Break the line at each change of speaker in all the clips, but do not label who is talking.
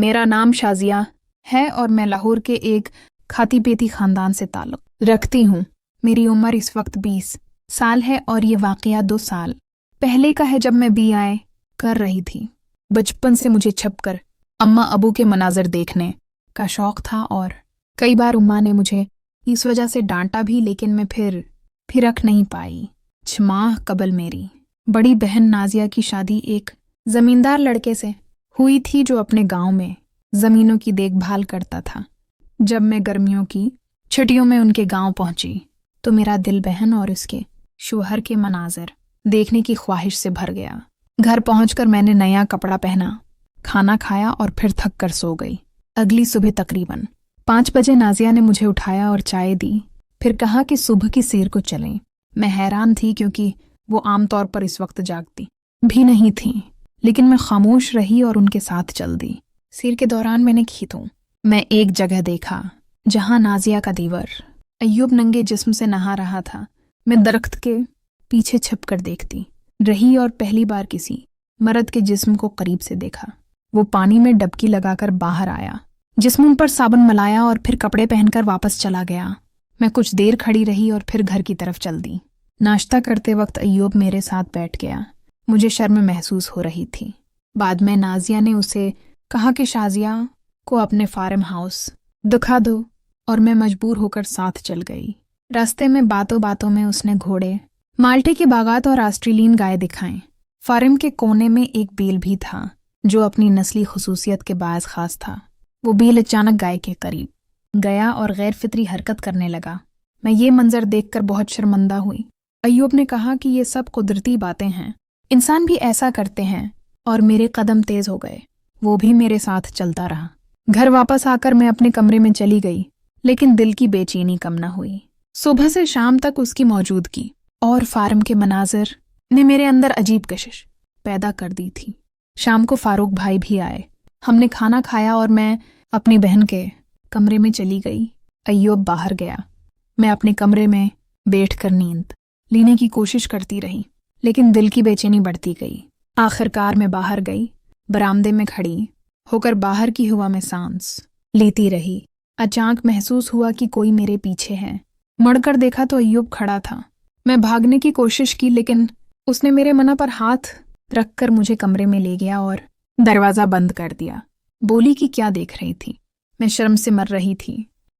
میرا نام شازیہ ہے اور میں لاہور کے ایک کھاتی پیتی خاندان سے تعلق رکھتی ہوں۔ میری عمر اس وقت 20 سال ہے اور یہ واقعہ 2 سال پہلے کا ہے جب میں BA کر رہی تھی۔ بچپن سے مجھے چھپ کر اماں ابو کے مناظر دیکھنے کا شوق تھا اور کئی بار اماں نے مجھے اس وجہ سے ڈانٹا بھی، لیکن میں پھر رکھ نہیں پائی۔ 6 ماہ قبل میری بڑی بہن نازیہ کی شادی ایک زمیندار لڑکے سے ہوئی تھی جو اپنے گاؤں میں زمینوں کی دیکھ بھال کرتا تھا۔ جب میں گرمیوں کی چھٹیوں میں ان کے گاؤں پہنچی تو میرا دل بہن اور اس کے شوہر کے مناظر دیکھنے کی خواہش سے بھر گیا۔ گھر پہنچ کر میں نے نیا کپڑا پہنا، کھانا کھایا اور پھر تھک کر سو گئی۔ اگلی صبح تقریباً 5 بجے نازیہ نے مجھے اٹھایا اور چائے دی، پھر کہا کہ صبح کی سیر کو چلیں۔ میں حیران تھی کیونکہ وہ عام طور پر اس وقت جاگتی بھی نہیں تھیں، لیکن میں خاموش رہی اور ان کے ساتھ چل دی۔ سیر کے دوران میں نے کھیتوں میں ایک جگہ دیکھا جہاں نازیہ کا دیور ایوب ننگے جسم سے نہا رہا تھا۔ میں درخت کے پیچھے چھپ کر دیکھتی رہی اور پہلی بار کسی مرد کے جسم کو قریب سے دیکھا۔ وہ پانی میں ڈبکی لگا کر باہر آیا، جسم ان پر صابن ملایا اور پھر کپڑے پہن کر واپس چلا گیا۔ میں کچھ دیر کھڑی رہی اور پھر گھر کی طرف چل دی۔ ناشتہ کرتے وقت ایوب میرے ساتھ بیٹھ گیا۔ مجھے شرم محسوس ہو رہی تھی۔ بعد میں نازیہ نے اسے کہا کہ شازیہ کو اپنے فارم ہاؤس دکھا دو اور میں مجبور ہو کر ساتھ چل گئی۔ راستے میں باتوں باتوں میں اس نے گھوڑے، مالٹے کے باغات اور آسٹریلین گائے دکھائیں۔ فارم کے کونے میں ایک بیل بھی تھا جو اپنی نسلی خصوصیت کے باعث خاص تھا۔ وہ بیل اچانک گائے کے قریب گیا اور غیر فطری حرکت کرنے لگا۔ میں یہ منظر دیکھ کر بہت شرمندہ ہوئی۔ ایوب نے کہا کہ یہ سب قدرتی باتیں ہیں، انسان بھی ایسا کرتے ہیں، اور میرے قدم تیز ہو گئے۔ وہ بھی میرے ساتھ چلتا رہا۔ گھر واپس آ کر میں اپنے کمرے میں چلی گئی، لیکن دل کی بے چینی کم نہ ہوئی۔ صبح سے شام تک اس کی موجودگی اور فارم کے مناظر نے میرے اندر عجیب کشش پیدا کر دی تھی۔ شام کو فاروق بھائی بھی آئے۔ ہم نے کھانا کھایا اور میں اپنی بہن کے کمرے میں چلی گئی۔ ایوب باہر گیا۔ میں اپنے کمرے میں بیٹھ کر نیند لینے کی کوشش کرتی رہی، لیکن دل کی بے چینی بڑھتی گئی۔ آخر کار میں باہر گئی، برآمدے میں کھڑی ہو کر باہر کی ہوا میں سانس لیتی رہی۔ اچانک محسوس ہوا کہ کوئی میرے پیچھے ہے۔ مڑ کر دیکھا تو ایوب کھڑا تھا۔ میں بھاگنے کی کوشش کی، لیکن اس نے میرے منہ پر ہاتھ رکھ کر مجھے کمرے میں لے گیا اور دروازہ بند کر دیا۔ بولی کہ کیا دیکھ رہی تھی؟ میں شرم سے مر رہی تھی،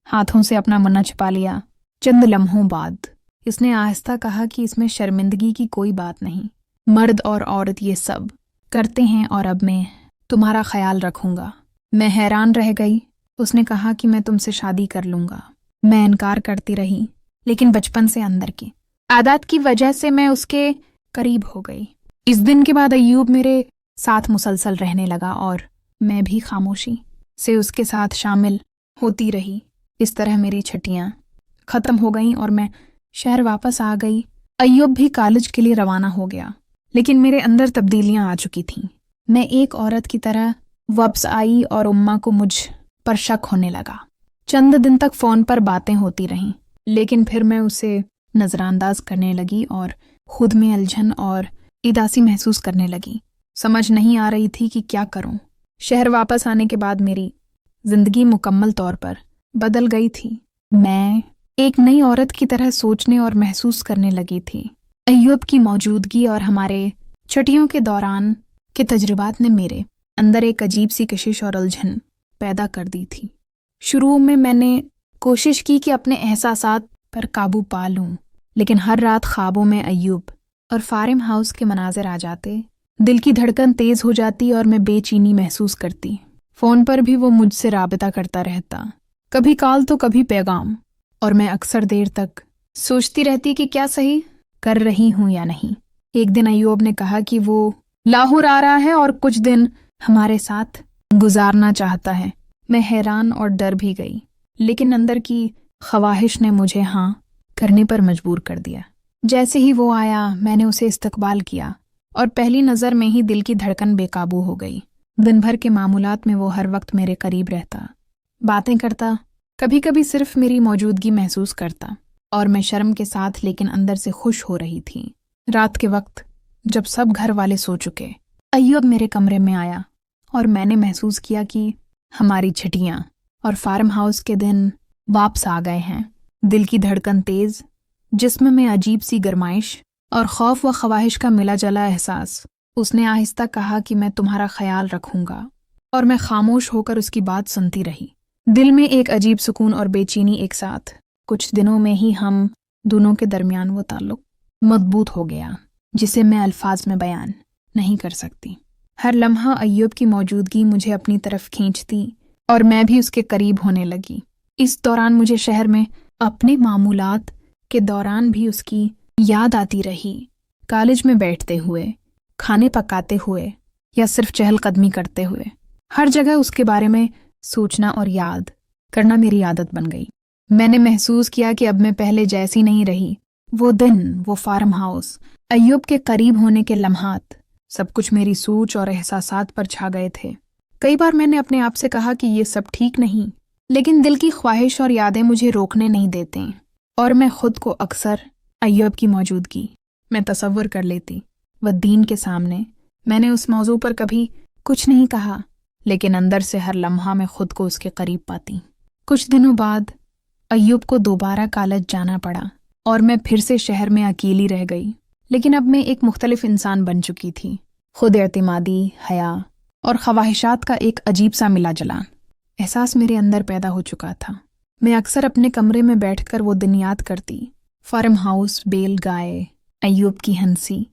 ہاتھوں سے اپنا منہ چھپا لیا۔ چند لمحوں بعد اس نے آہستہ کہا کہ اس میں شرمندگی کی کوئی بات نہیں، مرد اور عورت یہ سب کرتے ہیں اور اب میں تمہارا خیال رکھوں گا۔ میں حیران رہ گئی۔ اس نے کہا کہ میں تم سے شادی کر لوں گا۔ میں انکار کرتی رہی، لیکن بچپن سے اندر کی عادات کی وجہ سے میں اس کے قریب ہو گئی۔ اس دن کے بعد ایوب میرے ساتھ مسلسل رہنے لگا اور میں بھی خاموشی سے اس کے ساتھ شامل ہوتی رہی۔ اس طرح میری چھٹیاں ختم ہو گئیں اور میں شہر واپس آ گئی۔ ایوب بھی کالج کے لیے روانہ ہو گیا، لیکن میرے اندر تبدیلیاں آ چکی تھیں۔ میں ایک عورت کی طرح واپس آئی اور اماں کو مجھ پر شک ہونے لگا۔ چند دن تک فون پر باتیں ہوتی رہیں، لیکن پھر میں اسے نظر انداز کرنے لگی اور خود میں الجھن اور اداسی محسوس کرنے لگی۔ سمجھ نہیں آ رہی تھی کہ کیا کروں۔ شہر واپس آنے کے بعد میری زندگی مکمل طور پر بدل گئی تھی۔ میں ایک نئی عورت کی طرح سوچنے اور محسوس کرنے لگی تھی۔ ایوب کی موجودگی اور ہمارے چھٹیوں کے دوران کے تجربات نے میرے اندر ایک عجیب سی کشش اور الجھن پیدا کر دی تھی۔ شروع میں نے کوشش کی کہ اپنے احساسات پر قابو پا لوں، لیکن ہر رات خوابوں میں ایوب اور فارم ہاؤس کے مناظر آ جاتے۔ دل کی دھڑکن تیز ہو جاتی اور میں بے چینی محسوس کرتی۔ فون پر بھی وہ مجھ سے رابطہ کرتا رہتا، کبھی کال تو کبھی پیغام، اور میں اکثر دیر تک سوچتی رہتی کہ کیا صحیح کر رہی ہوں یا نہیں۔ ایک دن ایوب نے کہا کہ وہ لاہور آ رہا ہے اور کچھ دن ہمارے ساتھ گزارنا چاہتا ہے۔ میں حیران اور ڈر بھی گئی، لیکن اندر کی خواہش نے مجھے ہاں کرنے پر مجبور کر دیا۔ جیسے ہی وہ آیا میں نے اسے استقبال کیا اور پہلی نظر میں ہی دل کی دھڑکن بے قابو ہو گئی۔ دن بھر کے معمولات میں وہ ہر وقت میرے قریب رہتا، باتیں کرتا، کبھی کبھی صرف میری موجودگی محسوس کرتا، اور میں شرم کے ساتھ لیکن اندر سے خوش ہو رہی تھی۔ رات کے وقت جب سب گھر والے سو چکے، ایوب میرے کمرے میں آیا اور میں نے محسوس کیا کہ ہماری چھٹیاں اور فارم ہاؤس کے دن واپس آ گئے ہیں۔ دل کی دھڑکن تیز، جسم میں عجیب سی گرمائش اور خوف و خواہش کا ملا جلا احساس۔ اس نے آہستہ کہا کہ میں تمہارا خیال رکھوں گا، اور میں خاموش ہو کر اس کی بات سنتی رہی۔ دل میں ایک عجیب سکون اور بے چینی ایک ساتھ۔ کچھ دنوں میں ہی ہم دونوں کے درمیان وہ تعلق مضبوط ہو گیا جسے میں الفاظ میں بیان نہیں کر سکتی۔ ہر لمحہ ایوب کی موجودگی مجھے اپنی طرف کھینچتی اور میں بھی اس کے قریب ہونے لگی۔ اس دوران مجھے شہر میں اپنے معمولات کے دوران بھی اس کی یاد آتی رہی، کالج میں بیٹھتے ہوئے، کھانے پکاتے ہوئے یا صرف چہل قدمی کرتے ہوئے۔ ہر جگہ اس کے بارے میں سوچنا اور یاد کرنا میری عادت بن گئی۔ میں نے محسوس کیا کہ اب میں پہلے جیسی نہیں رہی۔ وہ دن، وہ فارم ہاؤس، ایوب کے قریب ہونے کے لمحات، سب کچھ میری سوچ اور احساسات پر چھا گئے تھے۔ کئی بار میں نے اپنے آپ سے کہا کہ یہ سب ٹھیک نہیں، لیکن دل کی خواہش اور یادیں مجھے روکنے نہیں دیتے، اور میں خود کو اکثر ایوب کی موجودگی میں تصور کر لیتی۔ والدین کے سامنے میں نے اس موضوع پر کبھی کچھ نہیں کہا، لیکن اندر سے ہر لمحہ میں خود کو اس کے قریب پاتی۔ کچھ دنوں بعد ایوب کو دوبارہ کالج جانا پڑا اور میں پھر سے شہر میں اکیلی رہ گئی، لیکن اب میں ایک مختلف انسان بن چکی تھی۔ خود اعتمادی، حیا اور خواہشات کا ایک عجیب سا ملا جلان احساس میرے اندر پیدا ہو چکا تھا۔ میں اکثر اپنے کمرے میں بیٹھ کر وہ دن یاد کرتی، فارم ہاؤس، بیل گائے، ایوب کی ہنسی،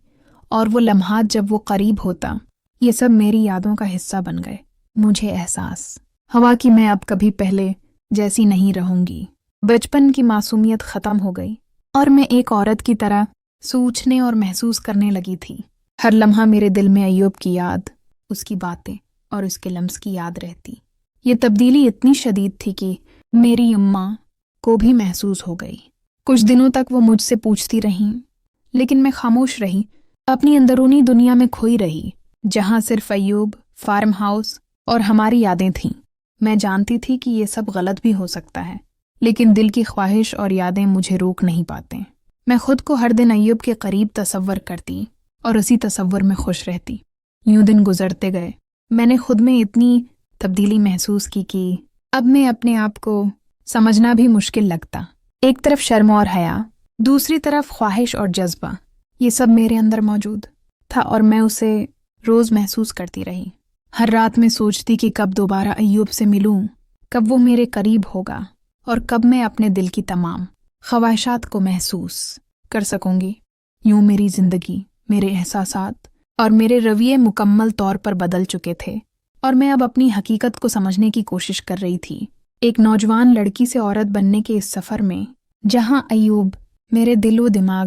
اور وہ لمحات جب وہ قریب ہوتا۔ یہ سب میری یادوں کا حصہ بن گئے۔ مجھے احساس ہوا کہ میں اب کبھی پہلے جیسی نہیں رہوں گی۔ بچپن کی معصومیت ختم ہو گئی اور میں ایک عورت کی طرح سوچنے اور محسوس کرنے لگی تھی۔ ہر لمحہ میرے دل میں ایوب کی یاد، اس کی باتیں اور اس کے لمس کی یاد رہتی۔ یہ تبدیلی اتنی شدید تھی کہ میری اماں کو بھی محسوس ہو گئی۔ کچھ دنوں تک وہ مجھ سے پوچھتی رہیں، لیکن میں خاموش رہی، اپنی اندرونی دنیا میں کھوئی رہی، جہاں صرف ایوب، فارم ہاؤس اور ہماری یادیں تھیں۔ میں جانتی تھی کہ یہ سب غلط بھی ہو سکتا ہے، لیکن دل کی خواہش اور یادیں مجھے روک نہیں پاتے۔ میں خود کو ہر دن ایوب کے قریب تصور کرتی اور اسی تصور میں خوش رہتی۔ یوں دن گزرتے گئے، میں نے خود میں اتنی تبدیلی محسوس کی کہ اب میں اپنے آپ کو سمجھنا بھی مشکل لگتا۔ ایک طرف شرم اور حیا، دوسری طرف خواہش اور جذبہ، یہ سب میرے اندر موجود تھا اور میں اسے روز محسوس کرتی رہی۔ ہر رات میں سوچتی کہ کب دوبارہ ایوب سے ملوں، کب وہ میرے قریب ہوگا اور کب میں اپنے دل کی تمام خواہشات کو محسوس کر سکوں گی۔ یوں میری زندگی، میرے احساسات اور میرے رویے مکمل طور پر بدل چکے تھے، اور میں اب اپنی حقیقت کو سمجھنے کی کوشش کر رہی تھی۔ ایک نوجوان لڑکی سے عورت بننے کے اس سفر میں، جہاں ایوب میرے دل و دماغ